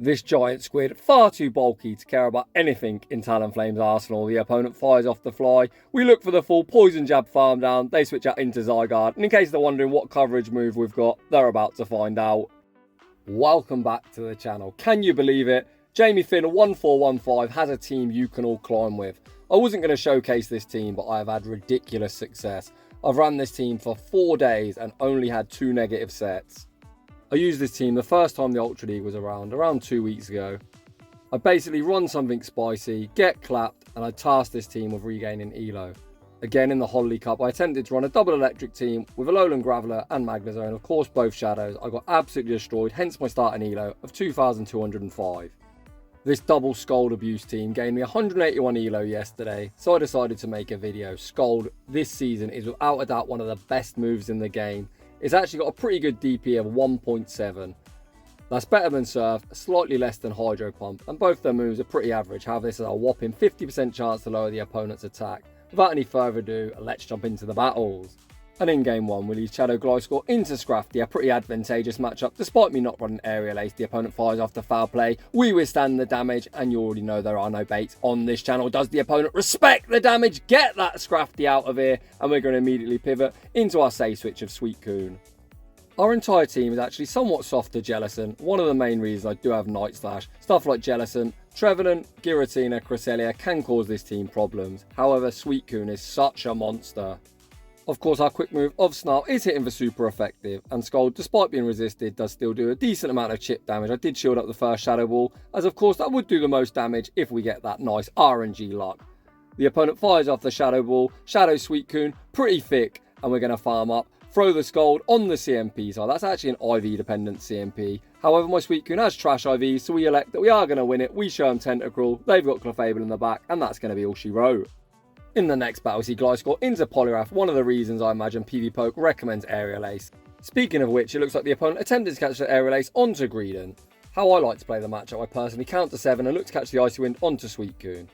This giant squid, far too bulky to care about anything in Talonflame's arsenal. The opponent fires off the fly. We look for the full poison jab farm down. They switch out into Zygarde. And in case they're wondering what coverage move we've got, they're about to find out. Welcome back to the channel. Can you believe it? Jamie Finn 1415 has a team you can all climb with. I wasn't going to showcase this team, but I have had ridiculous success. I've ran this team for 4 days and only had 2 negative sets. I used this team the first time the Ultra League was around 2 weeks ago. I basically run something spicy, get clapped, and I tasked this team with regaining Elo. Again in the Holiday Cup, I attempted to run a double electric team with Alolan Graveler and Magnezone, and of course both Shadows. I got absolutely destroyed, hence my starting Elo of 2,205. This double Scold abuse team gained me 181 Elo yesterday, so I decided to make a video. Scold this season is without a doubt one of the best moves in the game. It's actually got a pretty good DP of 1.7. That's better than Surf, slightly less than Hydro Pump, and both their moves are pretty average. However, this has a whopping 50% chance to lower the opponent's attack. Without any further ado, let's jump into the battles. And in game 1, we lead Shadow Gliscor into Scrafty, a pretty advantageous matchup. Despite me not running Aerial Ace, the opponent fires off the foul play. We withstand the damage, and you already know there are no baits on this channel. Does the opponent respect the damage? Get that Scrafty out of here, and we're going to immediately pivot into our safe switch of Suicune. Our entire team is actually somewhat soft to Jellicent. One of the main reasons I do have Night Slash. Stuff like Jellicent, Trevenant, Giratina, Cresselia can cause this team problems. However, Suicune is such a monster. Of course, our quick move of Snarl is hitting for super effective, and Scold, despite being resisted, does still do a decent amount of chip damage. I did shield up the first Shadow Ball, as of course that would do the most damage if we get that nice RNG luck. The opponent fires off the Shadow Ball, Shadow Suicune, pretty thick, and we're going to farm up. Throw the Scold on the CMP side. That's actually an IV dependent CMP. However, my Suicune has trash IV, so we elect that we are going to win it. We show them Tentacruel, they've got Clefable in the back, and that's going to be all she wrote. In the next battle, we see Gliscor into Poliwrath, one of the reasons I imagine PvPoke recommends Aerial Ace. Speaking of which, it looks like the opponent attempted to catch the Aerial Ace onto Greedent. How I like to play the matchup, I personally count to 7 and look to catch the Icy Wind onto Suicune.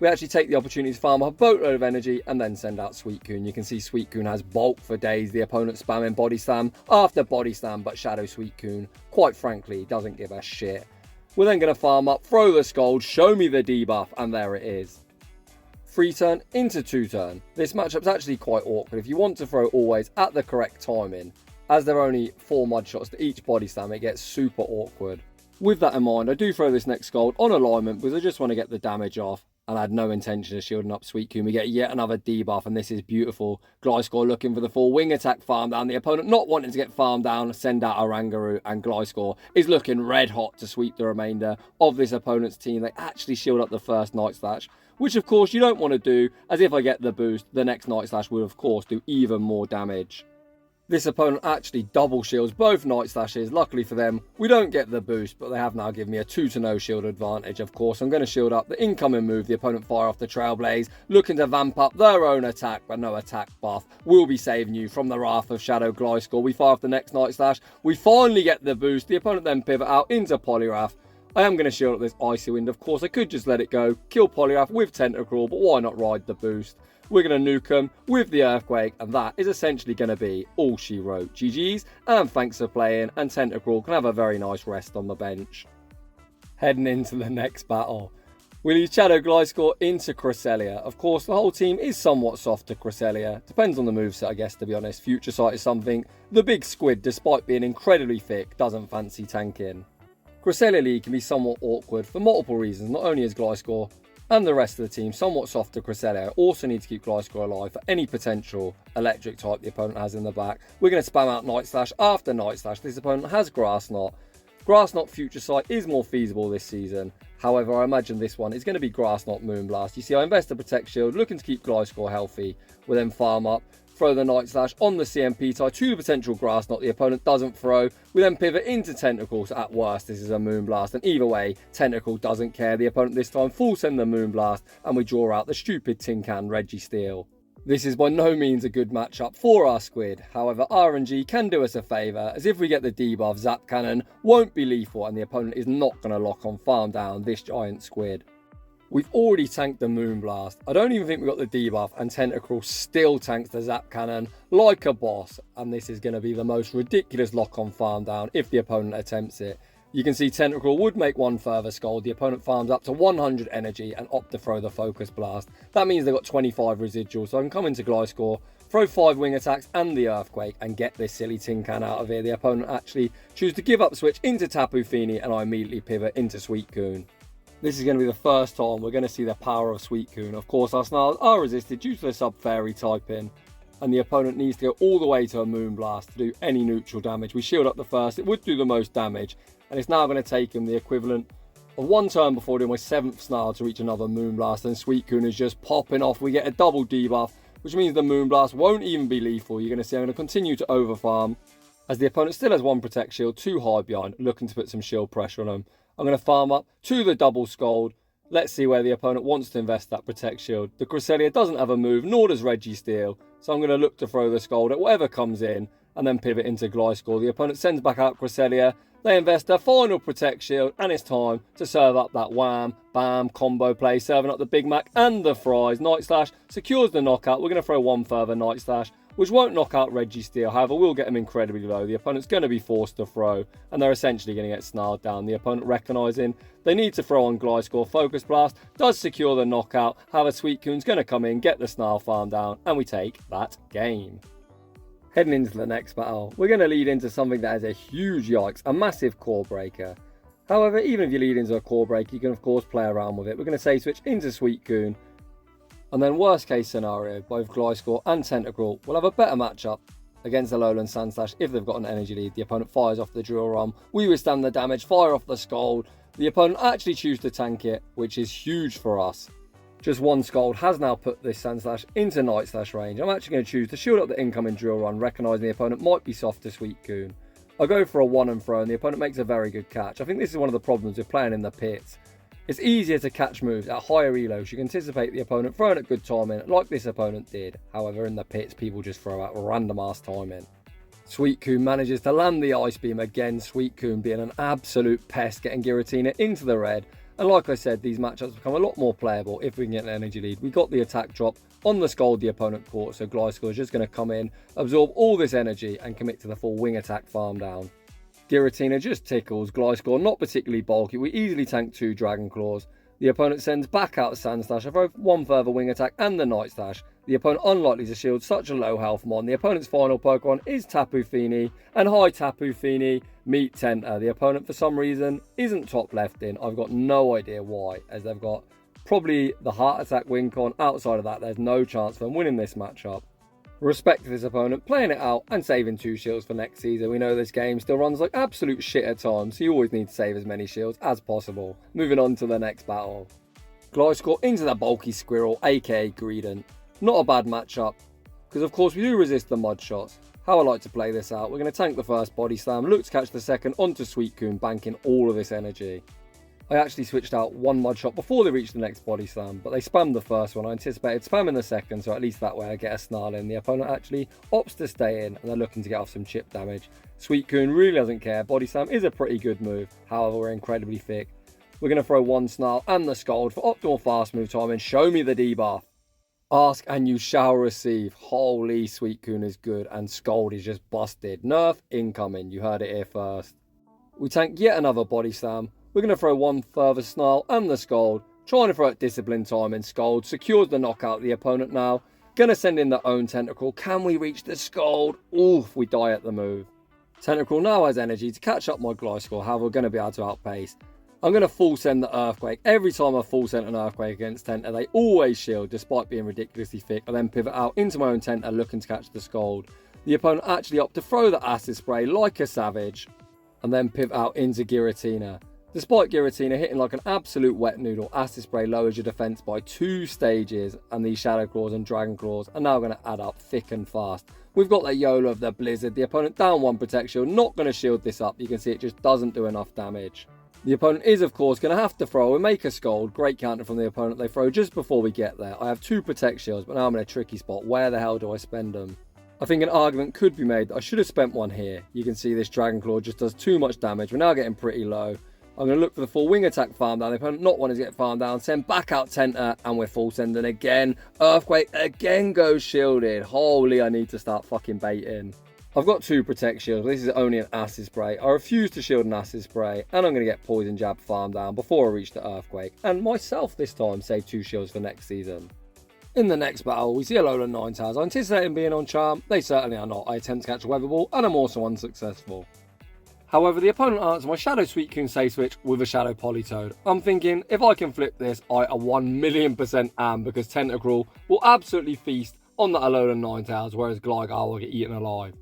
We actually take the opportunity to farm up a boatload of energy and then send out Suicune. You can see Suicune has bulk for days, the opponent spamming Body Slam after Body Slam, but Shadow Suicune, quite frankly, doesn't give a shit. We're then going to farm up, throw the Scold, show me the debuff, and there it is. 3 turn into 2 turn. This matchup's actually quite awkward if you want to throw always at the correct timing. As there are only 4 mud shots to each Body Slam, it gets super awkward. With that in mind, I do throw this next Scold on alignment because I just want to get the damage off, and I had no intention of shielding up Suicune. We get yet another debuff, and this is beautiful. Gliscor looking for the full wing attack farm down. The opponent not wanting to get farmed down, send out a Rangaroo, and Gliscor is looking red hot to sweep the remainder of this opponent's team. They actually shield up the first Night Slash, which of course you don't want to do, as if I get the boost, the next Night Slash will of course do even more damage. This opponent actually double shields both Night Slashes. Luckily for them, we don't get the boost, but they have now given me a 2-0 shield advantage. Of course, I'm going to shield up the incoming move. The opponent fire off the Trailblaze, looking to vamp up their own attack, but no attack buff will be saving you from the wrath of Shadow Gliscor. We fire off the next Night Slash. We finally get the boost. The opponent then pivot out into Poliwrath. I am going to shield up this Icy Wind. Of course, I could just let it go, kill Poliwrath with Tentacruel, but why not ride the boost? We're going to nuke them with the Earthquake, and that is essentially going to be all she wrote. GG's, and thanks for playing, and Tentacruel can have a very nice rest on the bench. Heading into the next battle, we lead Shadow Gliscor into Cresselia. Of course, the whole team is somewhat soft to Cresselia. Depends on the moveset, I guess, to be honest. Future Sight is something the big squid, despite being incredibly thick, doesn't fancy tanking. Cresselia League can be somewhat awkward for multiple reasons. Not only is Gliscor and the rest of the team somewhat soft to Cresselia, also need to keep Gliscor alive for any potential electric type the opponent has in the back. We're going to spam out Night Slash after Night Slash. This opponent has Grass Knot. Grass Knot Future Sight is more feasible this season. However, I imagine this one is going to be Grass Knot Moonblast. You see, I invest a Protect Shield, looking to keep Gliscor healthy. We'll then farm up, throw the Night Slash on the CMP tie to the potential Grass Knot the opponent doesn't throw. We then pivot into Tentacruel, so at worst this is a Moonblast, and either way, Tentacruel doesn't care. The opponent this time full send the Moonblast, and we draw out the stupid Tin Can Registeel. This is by no means a good matchup for our squid. However, RNG can do us a favour, as if we get the debuff, Zap Cannon won't be lethal and the opponent is not going to lock on farm down this giant squid. We've already tanked the Moonblast. I don't even think we got the debuff, and Tentacruel still tanks the Zap Cannon like a boss, and this is going to be the most ridiculous lock on farm down if the opponent attempts it. You can see Tentacruel would make one further Scold. The opponent farms up to 100 energy and opt to throw the Focus Blast. That means they've got 25 residual, so I can come into Gliscor, throw 5 Wing Attacks and the Earthquake and get this silly Tin Can out of here. The opponent actually choose to give up switch into Tapu Fini and I immediately pivot into Suicune. This is going to be the first time we're going to see the power of Suicune. Of course, our Snarls are resisted due to the Sub-Fairy typing, and the opponent needs to go all the way to a Moonblast to do any neutral damage. We shield up the first, it would do the most damage, and it's now going to take him the equivalent of 1 turn before doing my 7th Snarl to reach another Moonblast, and Suicune is just popping off. We get a double debuff, which means the Moonblast won't even be lethal. You're going to see I'm going to continue to overfarm, as the opponent still has 1 Protect Shield, 2 hide behind, looking to put some shield pressure on him. I'm going to farm up to the double Scold. Let's see where the opponent wants to invest that Protect Shield. The Cresselia doesn't have a move, nor does Registeel, so I'm going to look to throw the Scold at whatever comes in, and then pivot into Gliscor. The opponent sends back out Cresselia, they invest their final Protect Shield, and it's time to serve up that wham, bam, combo play, serving up the Big Mac and the fries. Night Slash secures the knockout. We're going to throw 1 further Night Slash, which won't knock out Registeel, however will get him incredibly low. The opponent's going to be forced to throw, and they're essentially going to get snarled down. The opponent recognising they need to throw on Gliscor. Focus Blast does secure the knockout, however Suicune's going to come in, get the snarl farm down, and we take that game. Heading into the next battle, we're going to lead into something that is a huge yikes, a massive core breaker. However, even if you lead into a core breaker, you can of course play around with it. We're going to say switch into Suicune, and then worst case scenario, both Gliscor and Tentacruel will have a better matchup against Alolan Ninetales if they've got an energy lead. The opponent fires off the Drill Rum, we withstand the damage, fire off the Scold. The opponent actually chooses to tank it, which is huge for us. Just 1 Scold has now put this Sandslash into Night Slash range. I'm actually going to choose to shield up the incoming Drill Run, recognising the opponent might be soft to Suicune. I go for a 1 and throw, and the opponent makes a very good catch. I think this is one of the problems with playing in the pits. It's easier to catch moves at higher elos. You can anticipate the opponent throwing at good timing, like this opponent did. However, in the pits, people just throw out random ass timing. Suicune manages to land the Ice Beam again. Suicune being an absolute pest, getting Giratina into the red. And like I said, these matchups become a lot more playable if we can get an energy lead. We got the attack drop on the Scold the opponent caught, so Gliscor is just going to come in, absorb all this energy and commit to the full wing attack farm down. Giratina just tickles. Gliscor not particularly bulky. We easily tank 2 Dragon Claws. The opponent sends back out the Sandslash. I throw 1 further wing attack and the Night Slash. The opponent unlikely to shield such a low health mon. The opponent's final Pokemon is Tapu Fini. And hi Tapu Fini, meet Tenta. The opponent for some reason isn't top left in. I've got no idea why, as they've got probably the Heart Attack Wincon. Outside of that, there's no chance for them winning this matchup. Respect to this opponent, playing it out and saving 2 shields for next season. We know this game still runs like absolute shit at times, so you always need to save as many shields as possible. Moving on to the next battle. Gliscor into the bulky Squirrel, aka Greedent. Not a bad matchup, because of course we do resist the mud shots. How I like to play this out, we're going to tank the first Body Slam, look to catch the second onto Suicune, banking all of this energy. I actually switched out 1 mud shot before they reached the next Body Slam, but they spammed the first one. I anticipated spamming the second, so at least that way I get a snarl in. The opponent actually opts to stay in, and they're looking to get off some chip damage. Suicune really doesn't care. Body Slam is a pretty good move, however we're incredibly thick. We're going to throw 1 snarl and the Scold for optimal fast move timing. Show me the debuff. Ask and you shall receive. Holy, Suicune is good, and Scold is just busted. Nerf incoming, you heard it here first. We tank yet another Body Slam. We're going to throw 1 further snarl and the Scold. Trying to throw at discipline time and Scold secures the knockout. The opponent now going to send in their own Tentacruel. Can we reach the Scold? Oof, we die at the move. Tentacruel now has energy to catch up my Gliscor. However, we're going to be able to outpace. I'm going to full send the Earthquake. Every time I full send an Earthquake against Tenta, they always shield despite being ridiculously thick. I then pivot out into my own Tenta looking to catch the Scold. The opponent actually opts to throw the Acid Spray like a savage and then pivot out into Giratina. Despite Giratina hitting like an absolute wet noodle, Acid Spray lowers your defense by 2 stages, and these Shadow Claws and Dragon Claws are now going to add up thick and fast. We've got that YOLO of the Blizzard. The opponent down 1 Protect Shield, not going to shield this up. You can see it just doesn't do enough damage. The opponent is of course going to have to throw and make a Scold. Great counter from the opponent. They throw just before we get there. I have 2 Protect Shields, but now I'm in a tricky spot. Where the hell do I spend them? I think an argument could be made that I should have spent 1 here. You can see this Dragon Claw just does too much damage. We're now getting pretty low. I'm going to look for the full wing attack farm down. The opponent not wanting to get farm down. Send back out Tenta, and we're full sending again. Earthquake again goes shielded. Holy, I need to start fucking baiting. I've got 2 Protect Shields, this is only an Acid Spray. I refuse to shield an Acid Spray, and I'm going to get Poison Jab farmed down before I reach the Earthquake, and myself this time save 2 shields for next season. In the next battle, we see Alolan Ninetales. I anticipate him being on Charm, they certainly are not. I attempt to catch a Weather Ball, and I'm also unsuccessful. However, the opponent answers my Shadow Suicune Safe Switch with a Shadow Politoed. I'm thinking, if I can flip this, I a 1,000,000% am, because Tentacruel will absolutely feast on the Alolan Ninetales, whereas Zygarde will get eaten alive.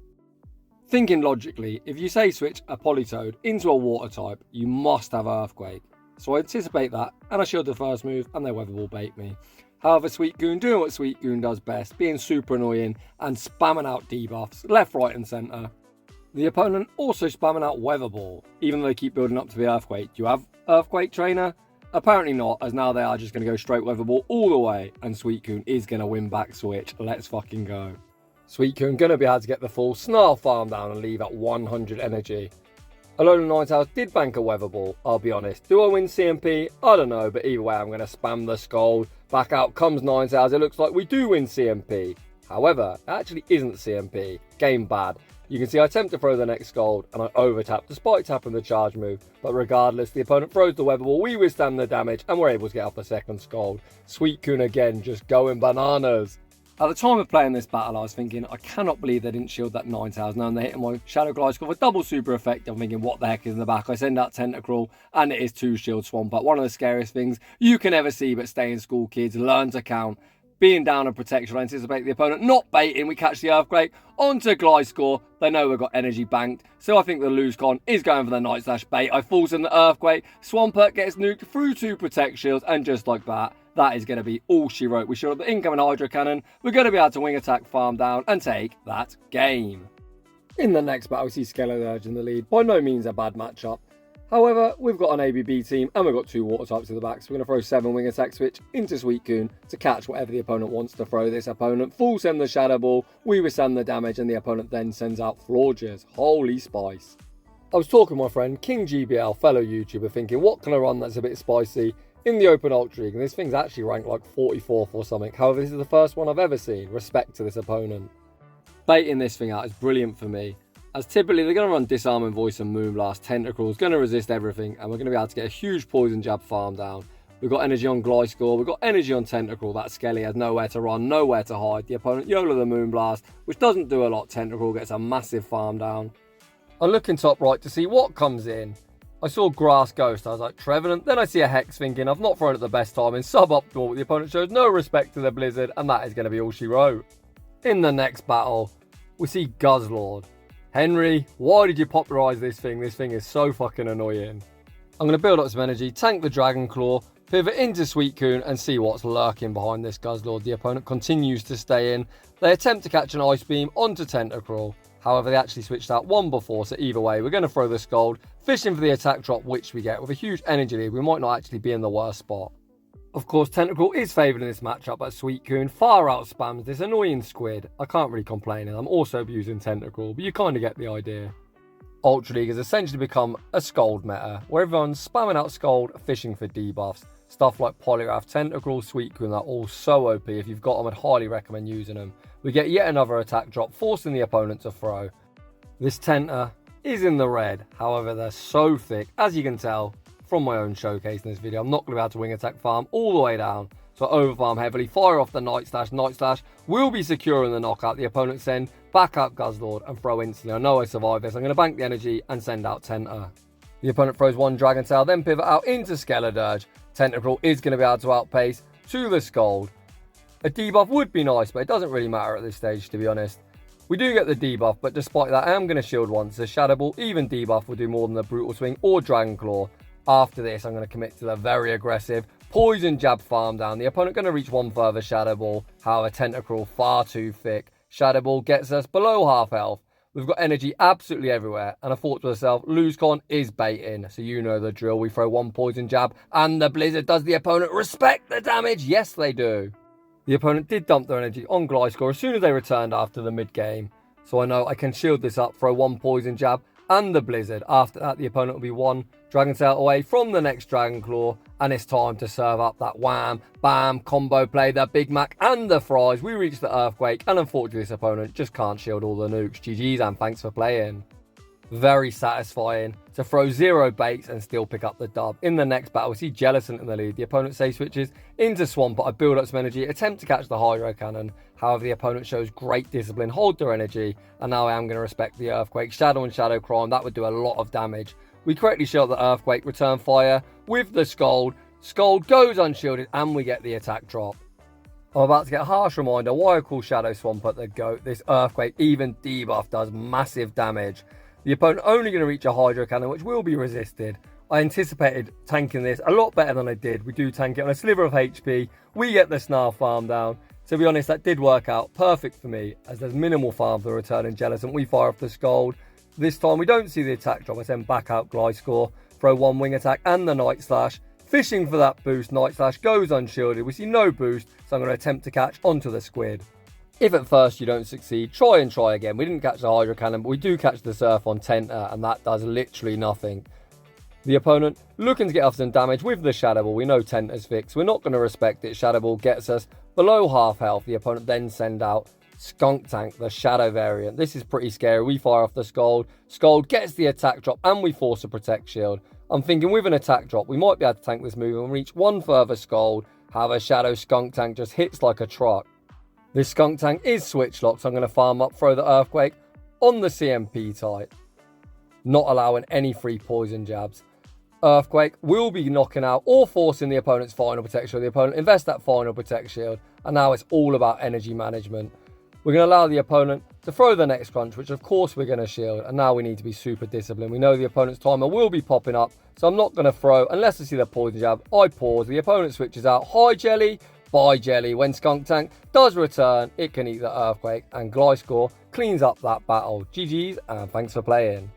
Thinking logically, if you say switch a Politoed into a water type, you must have Earthquake. So I anticipate that, and I shield the first move, and their Weather Ball bait me. However, Suicune doing what Suicune does best, being super annoying and spamming out debuffs, left, right and centre. The opponent also spamming out Weather Ball, even though they keep building up to the Earthquake. Do you have Earthquake Trainer? Apparently not, as now they are just going to go straight Weather Ball all the way, and Suicune is going to win back switch. Let's fucking go. Suicune going to be able to get the full Snarl farm down and leave at 100 energy. Alolan Ninetales did bank a Weather Ball, I'll be honest. Do I win CMP? I don't know, but either way I'm going to spam the Scold. Back out comes Ninetales, it looks like we do win CMP. However, it actually isn't CMP. Game bad. You can see I attempt to throw the next Scold and I over-tap despite tapping the charge move. But regardless, the opponent throws the Weather Ball, we withstand the damage and we're able to get off the second Scold. Suicune again, just going bananas. At the time of playing this battle, I was thinking, I cannot believe they didn't shield that Ninetales. Now they're hitting my Shadow Gliscor with double super effect. I'm thinking, what the heck is in the back? I send out Tentacruel, and it is 2 shield Swampert. One of the scariest things you can ever see, but stay in school, kids. Learn to count. Being down on protection, I anticipate the opponent not baiting. We catch the Earthquake onto Gliscor. They know we've got energy banked, so I think the Gliscor is going for the Night Slash bait. I force in the Earthquake. Swampert gets nuked through 2 Protect Shields, and just like that, that is going to be all she wrote. We shield up the incoming Hydro Cannon. We're going to be able to wing attack, farm down, and take that game. In the next battle, we see Skeledurge in the lead. By no means a bad matchup. However, we've got an ABB team, and we've got 2 water types at the back, so we're going to throw 7 wing attack switch into Suicune to catch whatever the opponent wants to throw. This opponent full send the Shadow Ball, we withstand the damage, and the opponent then sends out Florges. Holy spice. I was talking to my friend King GBL, fellow YouTuber, thinking, what can I run that's a bit spicy in the Open Ultra League? And this thing's actually ranked like 44th or something. However, this is the first one I've ever seen. Respect to this opponent. Baiting this thing out is brilliant for me, as typically they're going to run Disarming Voice and Moonblast. Tentacruel's going to resist everything, and we're going to be able to get a huge Poison Jab farm down. We've got energy on Gliscor, we've got energy on Tentacruel. That Skelly has nowhere to run, nowhere to hide. The opponent YOLO the Moonblast, which doesn't do a lot. Tentacruel gets a massive farm down. I'm looking top right to see what comes in. I saw Grass Ghost, I was like, Trevenant. Then I see a Hex, thinking I've not thrown at the best time in suboptimal, but the opponent shows no respect to the Blizzard, and that is going to be all she wrote. In the next battle, we see Guzzlord. Henry, why did you popularise this thing? This thing is so fucking annoying. I'm going to build up some energy, tank the Dragon Claw, pivot into Suicune, and see what's lurking behind this Guzzlord. The opponent continues to stay in. They attempt to catch an Ice Beam onto Tentacruel. However, they actually switched out one before, so either way, we're going to throw the Scold, fishing for the attack drop, which we get. With a huge energy lead, we might not actually be in the worst spot. Of course, Tentacruel is favoured in this matchup, but Suicune far out spams this annoying squid. I can't really complain, and I'm also abusing Tentacruel, but you kind of get the idea. Ultra League has essentially become a Scold meta, where everyone's spamming out Scold, fishing for debuffs. Stuff like Polygraph, Tentacruel, Suicune are all so OP. If you've got them, I'd highly recommend using them. We get yet another attack drop, forcing the opponent to throw. This Tenta is in the red, however they're so thick, as you can tell from my own showcase in this video. I'm not going to be able to wing attack farm all the way down, so I overfarm heavily, fire off the Night Slash. Night Slash will be securing the knockout. The opponent send back out Guzzlord and throw instantly. I know I survived this. I'm going to bank the energy and send out Tenta. The opponent throws one Dragon Tail, then pivot out into Skeledurge. Tentacruel is going to be able to outpace to the Scold. A debuff would be nice, but it doesn't really matter at this stage, to be honest. We do get the debuff, but despite that, I am going to shield once. The Shadow Ball, even debuff, will do more than the Brutal Swing or Dragon Claw. After this, I'm going to commit to the very aggressive Poison Jab farm down. The opponent going to reach one further Shadow Ball. However, Tentacruel far too thick. Shadow Ball gets us below half health. We've got energy absolutely everywhere, and I thought to myself, Gliscor is baiting, so you know the drill. We throw one Poison Jab, and the Blizzard does the opponent respect the damage. Yes, they do. The opponent did dump their energy on Gliscor as soon as they returned after the mid-game, so I know I can shield this up, throw one Poison Jab, and the Blizzard. After that, the opponent will be one Dragon Tail away from the next Dragon Claw, and it's time to serve up that wham, bam, combo play, the Big Mac and the fries. We reach the Earthquake, and unfortunately this opponent just can't shield all the nukes. GG's and thanks for playing. Very satisfying to throw 0 baits and still pick up the dub. In the next battle, we see Jellicent in the lead. The opponent safe switches into Swampert. I build up some energy, attempt to catch the Hydro Cannon. However, the opponent shows great discipline, hold their energy, and now I am going to respect the Earthquake. Shadow and Shadow Crime, that would do a lot of damage. We correctly shield the Earthquake, return fire with the Scold. Scold goes unshielded, and we get the attack drop. I'm about to get a harsh reminder why I call Shadow Swampert the GOAT. This Earthquake, even debuff, does massive damage. The opponent only going to reach a Hydro Cannon, which will be resisted. I anticipated tanking this a lot better than I did. We do tank it on a sliver of HP. We get the Snarl farm down. To be honest, that did work out perfect for me, as there's minimal farm for the returning Jellicent. We fire off the Scold. This time we don't see the attack drop. I send back out Gliscor, throw one Wing Attack and the Night Slash. Fishing for that boost, Night Slash goes unshielded. We see no boost, so I'm going to attempt to catch onto the Squid. If at first you don't succeed, try and try again. We didn't catch the Hydro Cannon, but we do catch the Surf on Tenta, and that does literally nothing. The opponent looking to get off some damage with the Shadow Ball. We know Tenta's fixed. We're not going to respect it. Shadow Ball gets us below half health. The opponent then send out Skunk Tank, the Shadow variant. This is pretty scary. We fire off the Scold. Scold gets the attack drop, and we force a Protect Shield. I'm thinking with an attack drop, we might be able to tank this move and reach one further Scold. However, Shadow Skunk Tank just hits like a truck. This Skunk Tank is switch locked, so I'm going to farm up, throw the Earthquake on the CMP type. Not allowing any free poison jabs. Earthquake will be knocking out or forcing the opponent's final Protect Shield. The opponent invests that final Protect Shield, and now it's all about energy management. We're going to allow the opponent to throw the next crunch, which of course we're going to shield, and now we need to be super disciplined. We know the opponent's timer will be popping up, so I'm not going to throw unless I see the poison jab. I pause, the opponent switches out. Hi Jelly, bye Jelly. When Skunk Tank does return, it can eat the Earthquake, and Gliscor cleans up that battle. GG's, and thanks for playing.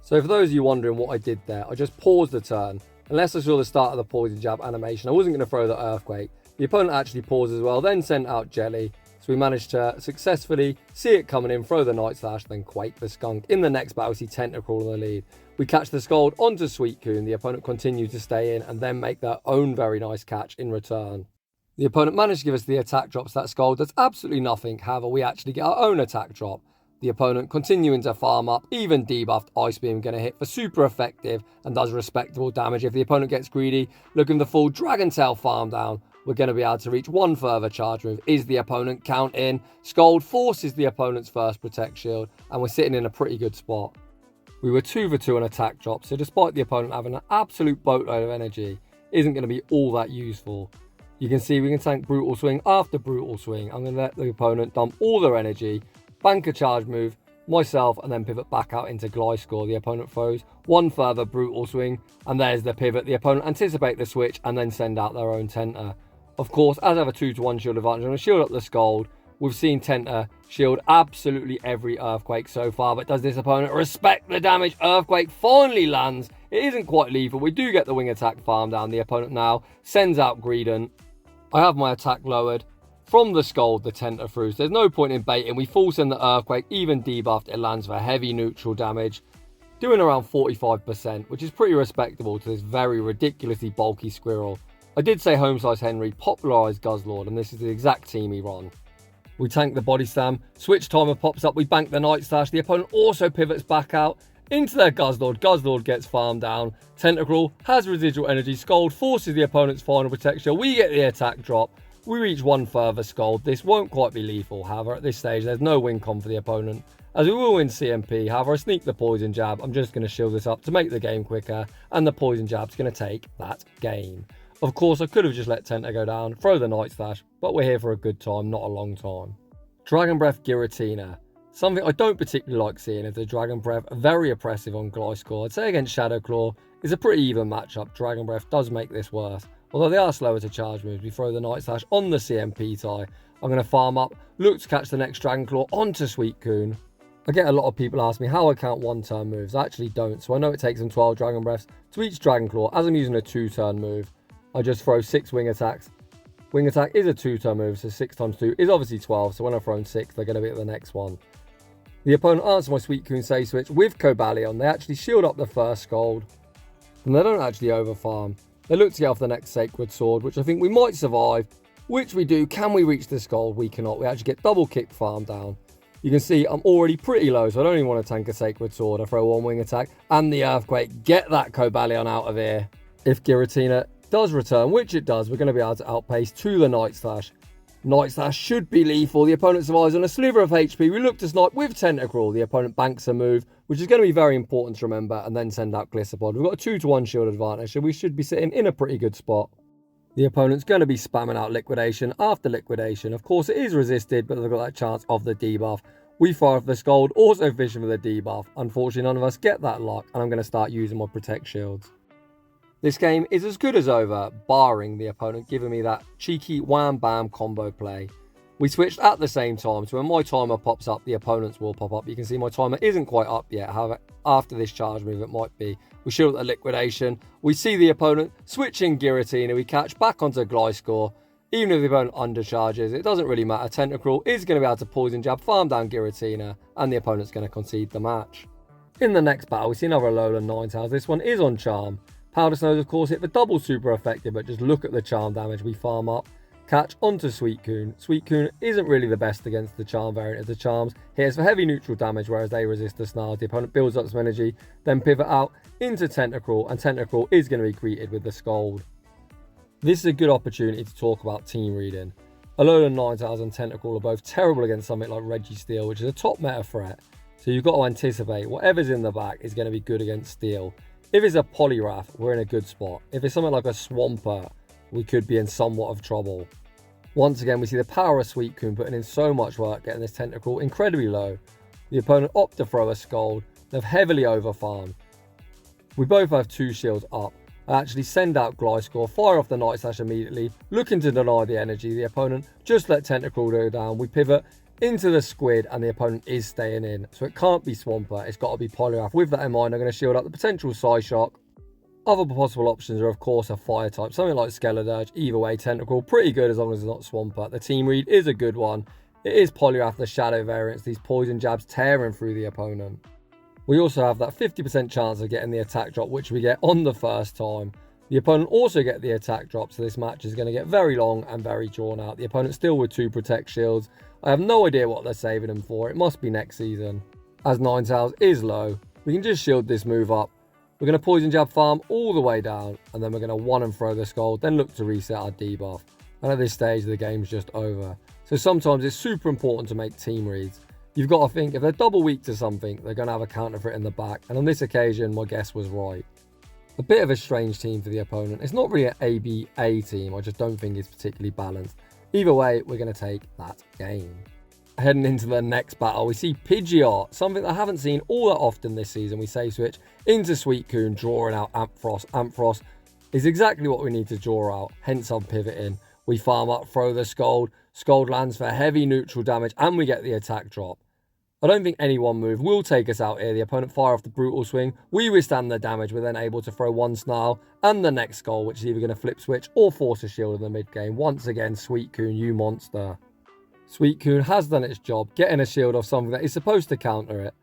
So for those of you wondering what I did there, I just paused the turn. Unless I saw the start of the poison jab animation, I wasn't going to throw the Earthquake. The opponent actually paused as well, then sent out Jelly. So we managed to successfully see it coming in, throw the Night Slash, then Quake the Skunk. In the next battle, we see Tentacruel in the lead. We catch the Scold onto Suicune. The opponent continued to stay in and then make their own very nice catch in return. The opponent managed to give us the attack drops. That Scold does absolutely nothing. However, we actually get our own attack drop. The opponent continuing to farm up, even debuffed Ice Beam going to hit for super effective and does respectable damage. If the opponent gets greedy, looking the full Dragon Tail farm down, we're going to be able to reach one further charge move. Is the opponent count in? Scold forces the opponent's first Protect Shield, and we're sitting in a pretty good spot. We were 2 for 2 on attack drops, so despite the opponent having an absolute boatload of energy, isn't going to be all that useful. You can see we can tank Brutal Swing after Brutal Swing. I'm going to let the opponent dump all their energy, bank a charge move, myself, and then pivot back out into Gliscor. The opponent throws one further Brutal Swing, and there's the pivot. The opponent anticipate the switch and then send out their own Tenta. Of course, as I have a 2-to-1 shield advantage, I'm going to shield up the Scold. We've seen Tenta shield absolutely every Earthquake so far, but does this opponent respect the damage? Earthquake finally lands. It isn't quite lethal. We do get the Wing Attack farm down. The opponent now sends out Greedent. I have my attack lowered from the Scold, the Tenta through. So there's no point in baiting. We full send the Earthquake, even debuffed. It lands for heavy neutral damage, doing around 45%, which is pretty respectable to this very ridiculously bulky squirrel. I did say Home Slice Henry popularised Guzzlord, and this is the exact team he run. We tank the Body Slam, switch timer pops up, we bank the Night Slash. The opponent also pivots back out into their Guzzlord. Guzzlord gets farmed down. Tentacruel has residual energy. Scold forces the opponent's final protection. We get the attack drop. We reach one further Scold. This won't quite be lethal. However, at this stage, there's no win con for the opponent, as we will win CMP. However, I sneak the Poison Jab. I'm just going to shield this up to make the game quicker, and the Poison Jab's going to take that game. Of course, I could have just let Tenta go down, throw the Night Slash, but we're here for a good time, not a long time. Dragon Breath Giratina. Something I don't particularly like seeing is the Dragon Breath very oppressive on Gliscor. I'd say against Shadow Claw is a pretty even matchup. Dragon Breath does make this worse. Although they are slower to charge moves, we throw the Night Slash on the CMP tie. I'm going to farm up, look to catch the next Dragon Claw onto Suicune. I get a lot of people ask me how I count 1-turn moves. I actually don't, so I know it takes them 12 Dragon Breaths to each Dragon Claw. As I'm using a 2-turn move, I just throw 6 Wing Attacks. Wing Attack is a 2-turn move, so 6 times 2 is obviously 12, so when I've thrown 6, they're going to be at the next one. The opponent answers my Suicune Safe Switch with Cobalion. They actually shield up the first Scold, and they don't actually overfarm. They look to get off the next Sacred Sword, which I think we might survive, which we do. Can we reach the Scold? We cannot. We actually get double kick farm down. You can see I'm already pretty low, so I don't even want to tank a Sacred Sword. I throw one wing attack and the Earthquake. Get that Cobalion out of here. If Giratina does return, which it does, we're going to be able to outpace to the Night Slash. Night Slash should be lethal. The opponent survives on a sliver of HP. We look to snipe with Tentacruel. The opponent banks a move, which is going to be very important to remember, and then send out Gliscor. We've got a 2-to-1 shield advantage, so we should be sitting in a pretty good spot. The opponent's going to be spamming out Liquidation after Liquidation. Of course, it is resisted, but they've got that chance of the debuff. We fire off the Scold, also fishing for the debuff. Unfortunately, none of us get that luck, and I'm going to start using my Protect Shields. This game is as good as over, barring the opponent giving me that cheeky wham-bam combo play. We switched at the same time, so when my timer pops up, the opponent's will pop up. You can see my timer isn't quite up yet. However, after this charge move, it might be. We shield the Liquidation. We see the opponent switching Giratina. We catch back onto Gliscor. Even if the opponent undercharges, it doesn't really matter. Tentacruel is going to be able to Poison Jab, farm down Giratina, and the opponent's going to concede the match. In the next battle, we see another Alolan Ninetales. This one is on Charm. Powder Snows, of course, hit for double super effective, but just look at the Charm damage. We farm up, catch onto Suicune. Suicune isn't really the best against the Charm variant of the Charms. Hits for heavy neutral damage, whereas they resist the Snarls. The opponent builds up some energy, then pivot out into Tentacruel, and Tentacruel is going to be greeted with the Scold. This is a good opportunity to talk about team reading. Alolan Ninetales and Tentacruel are both terrible against something like Registeel, which is a top meta threat. So you've got to anticipate whatever's in the back is going to be good against Steel. If it's a Poliwrath, we're in a good spot. If it's something like a Swampert, we could be in somewhat of trouble. Once again, we see the power of Suicune putting in so much work getting this Tentacruel incredibly low. The opponent opt to throw a Scold. They've heavily overfarmed. We both have 2 shields up. I actually send out Gliscor, fire off the Night Slash immediately, looking to deny the energy. The opponent just let Tentacruel go down. We pivot into the Squid, and the opponent is staying in. So it can't be Swampert, it's got to be Poliwrath. With that in mind, I'm going to shield up the potential Psyshock. Other possible options are, of course, a Fire type, something like Skeledirge. Either way, Tentacruel, pretty good as long as it's not Swampert. The team read is a good one. It is Poliwrath, the Shadow variants, these Poison Jabs tearing through the opponent. We also have that 50% chance of getting the attack drop, which we get on the first time. The opponent also get the attack drop, so this match is going to get very long and very drawn out. The opponent still with 2 Protect Shields. I have no idea what they're saving them for. It must be next season. As Ninetales is low, we can just shield this move up. We're going to Poison Jab farm all the way down, and then we're going to one and throw the Scold, then look to reset our debuff. And at this stage, the game's just over. So sometimes it's super important to make team reads. You've got to think, if they're double weak to something, they're going to have a counter for it in the back. And on this occasion, my guess was right. A bit of a strange team for the opponent. It's not really an ABA team. I just don't think it's particularly balanced. Either way, we're going to take that game. Heading into the next battle, we see Pidgeot, something I haven't seen all that often this season. We save switch into Suicune, drawing out Ampharos. Ampharos is exactly what we need to draw out, hence I'm pivoting. We farm up, throw the Scold. Scold lands for heavy neutral damage, and we get the attack drop. I don't think any one move will take us out here. The opponent fire off the Brutal Swing. We withstand the damage. We're then able to throw one Snarl and the next Skull, which is either going to flip switch or force a shield in the mid game. Once again, Suicune, you monster. Suicune has done its job, getting a shield off something that is supposed to counter it.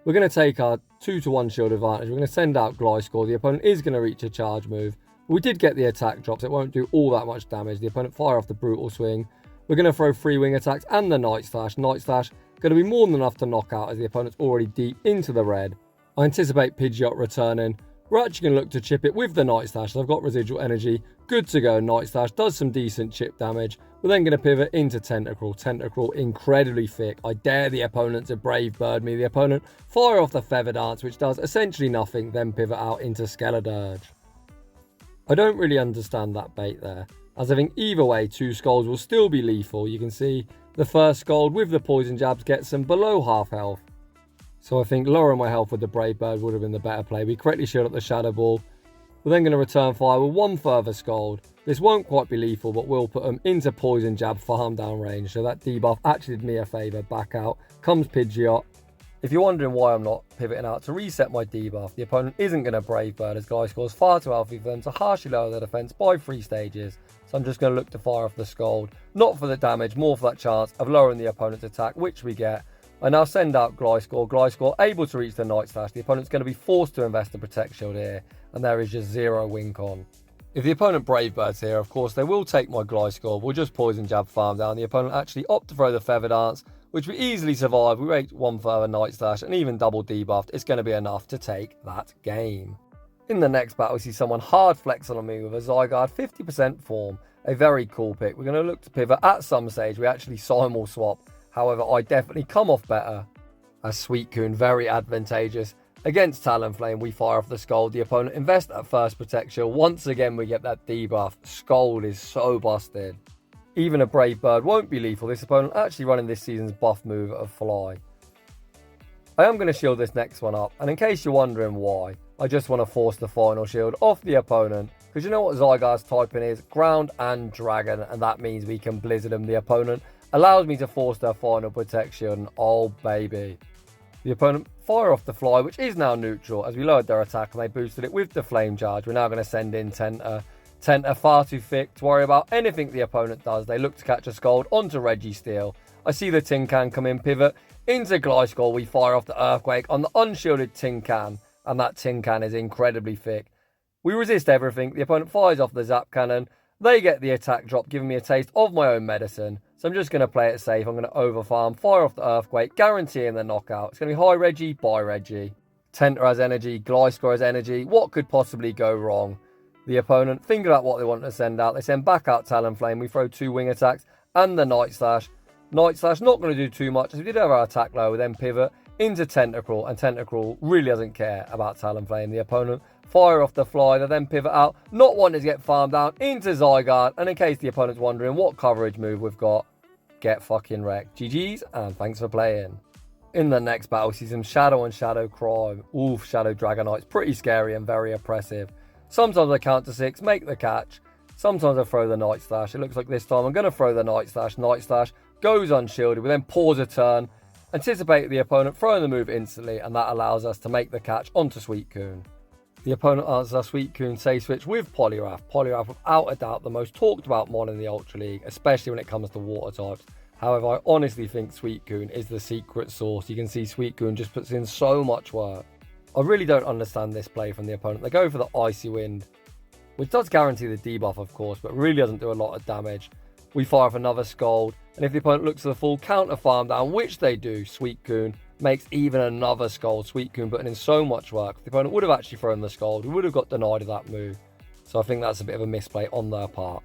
We're going to take our 2-to-1 shield advantage. We're going to send out Gliscor. The opponent is going to reach a charge move. We did get the attack drops. It won't do all that much damage. The opponent fire off the Brutal Swing. We're going to throw 3 wing attacks and the Night Slash. Night Slash going to be more than enough to knock out as the opponent's already deep into the red. I anticipate Pidgeot returning. We're actually going to look to chip it with the Night Slash. I've got residual energy. Good to go. Night Slash does some decent chip damage. We're then going to pivot into Tentacruel. Tentacruel incredibly thick. I dare the opponent to Brave Bird me. The opponent fire off the Feather Dance, which does essentially nothing, then pivot out into Skeledirge. I don't really understand that bait there, as I think either way 2 Scolds will still be lethal. You can see the first Scold with the Poison Jabs gets them below half health. So I think lowering my health with the Brave Bird would have been the better play. We correctly shield up the Shadow Ball. We're then going to return fire with 1 further Scold. This won't quite be lethal, but will put them into Poison Jab farm down range. So that debuff actually did me a favour. Back out comes Pidgeot. If you're wondering why I'm not pivoting out to reset my debuff, the opponent isn't going to Brave Bird as Gliscor's far too healthy for them to harshly lower their defense by 3 stages. So I'm just going to look to fire off the Scold. Not for the damage, more for that chance of lowering the opponent's attack, which we get. I now send out Gliscor. Gliscor able to reach the Night Slash. The opponent's going to be forced to invest a Protect Shield here, and there is just 0 win con. If the opponent Brave Birds here, of course, they will take my Gliscor. We'll just Poison Jab farm down. The opponent actually opt to throw the Feather Dance, which we easily survive. We rate 1 further Night Slash, and even double debuffed, it's going to be enough to take that game. In the next battle, we see someone hard flexing on me with a Zygarde 50% form. A very cool pick. We're going to look to pivot at some stage. We actually simul swap. However, I definitely come off better as Suicune, very advantageous. Against Talonflame, we fire off the Scold. The opponent invests at first protection. Once again, we get that debuff. Scold is so busted. Even a Brave Bird won't be lethal. This opponent actually running this season's buff move of Fly. I am going to shield this next one up. And in case you're wondering why, I just want to force the final shield off the opponent. Because you know what Zygarde's typing is? Ground and Dragon. And that means we can Blizzard him. The opponent allows me to force their final protection. Oh, baby. The opponent fire off the Fly, which is now neutral, as we lowered their attack and they boosted it with the Flame Charge. We're now going to send in Tenta. Tenta far too thick to worry about anything the opponent does. They look to catch a Scold onto Registeel. I see the Tin Can come in, pivot into Gliscor. We fire off the Earthquake on the unshielded Tin Can, and that Tin Can is incredibly thick. We resist everything. The opponent fires off the Zap Cannon. They get the attack drop, giving me a taste of my own medicine. So I'm just going to play it safe. I'm going to overfarm, fire off the Earthquake, guaranteeing the knockout. It's going to be high Reggie, bye Reggie. Tenta has energy, Gliscor has energy. What could possibly go wrong? The opponent think about what they want to send out. They send back out Talonflame. We throw 2 wing attacks and the Night Slash. Night Slash not going to do too much, as we did have our attack low. We then pivot into Tentacruel, and Tentacruel really doesn't care about Talonflame. The opponent fire off the Fly. They then pivot out, not wanting to get farmed down into Zygarde. And in case the opponent's wondering what coverage move we've got, get fucking wrecked. GG's, and thanks for playing. In the next battle, we see some Shadow and Shadow Crime. Oof, Shadow Dragonite's pretty scary and very oppressive. Sometimes I count to 6, make the catch. Sometimes I throw the Night Slash. It looks like this time I'm going to throw the Night Slash. Night Slash goes unshielded. We then pause a turn, anticipate the opponent throwing the move instantly, and that allows us to make the catch onto Suicune. The opponent answers our Suicune Safe Switch with Poliwrath. Poliwrath, without a doubt, the most talked about mon in the Ultra League, especially when it comes to water types. However, I honestly think Suicune is the secret sauce. You can see Suicune just puts in so much work. I really don't understand this play from the opponent. They go for the Icy Wind, which does guarantee the debuff, of course, but really doesn't do a lot of damage. We fire off another Scold, and if the opponent looks for the full counter farm down, which they do, Suicune makes even another Scold. Suicune putting in so much work. If the opponent would have actually thrown the Scold, we would have got denied of that move. So I think that's a bit of a misplay on their part.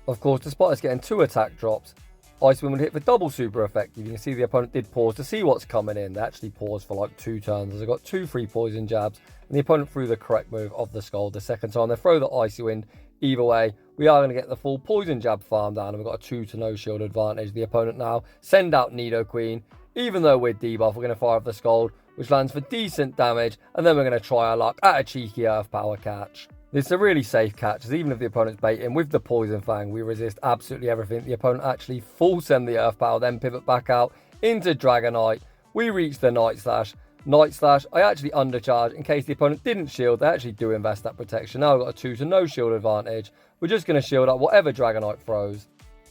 Of course, despite us getting 2 attack drops, Ice Wind would hit for double super effective. You can see the opponent did pause to see what's coming in. They actually paused for like 2 turns as I got 2 free poison jabs, and the opponent threw the correct move of the Scold. The second time they throw the Icy Wind. Either way, we are going to get the full poison jab farm down, and we've got a 2 to no shield advantage. The opponent now send out Nidoqueen. Even though we're debuff, we're going to fire off the Scold, which lands for decent damage, and then we're going to try our luck at a cheeky Earth Power catch. This is a really safe catch, as even if the opponent's baiting with the Poison Fang, we resist absolutely everything. The opponent actually full send the Earth Power, then pivot back out into Dragonite. We reach the Night Slash. Night Slash, I actually undercharge in case the opponent didn't shield. They actually do invest that protection. Now I've got a 2 to no shield advantage. We're just going to shield up whatever Dragonite throws.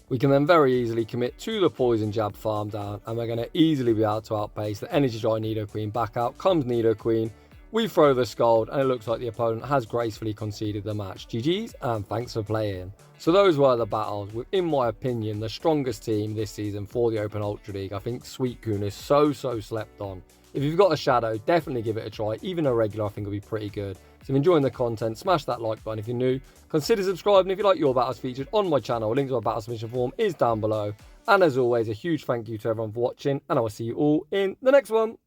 We can then very easily commit to the Poison Jab farm down, and we're going to easily be able to outpace the Energy Dry Nidoqueen. Back out comes Nidoqueen. We throw the Scold, and it looks like the opponent has gracefully conceded the match. GG's, and thanks for playing. So those were the battles with, in my opinion, the strongest team this season for the Open Ultra League. I think Suicune is so slept on. If you've got a Shadow, definitely give it a try. Even a regular, I think, will be pretty good. So if you're enjoying the content, smash that like button. If you're new, consider subscribing. If you like your battles featured on my channel, a link to my battle submission form is down below. And as always, a huge thank you to everyone for watching, and I will see you all in the next one.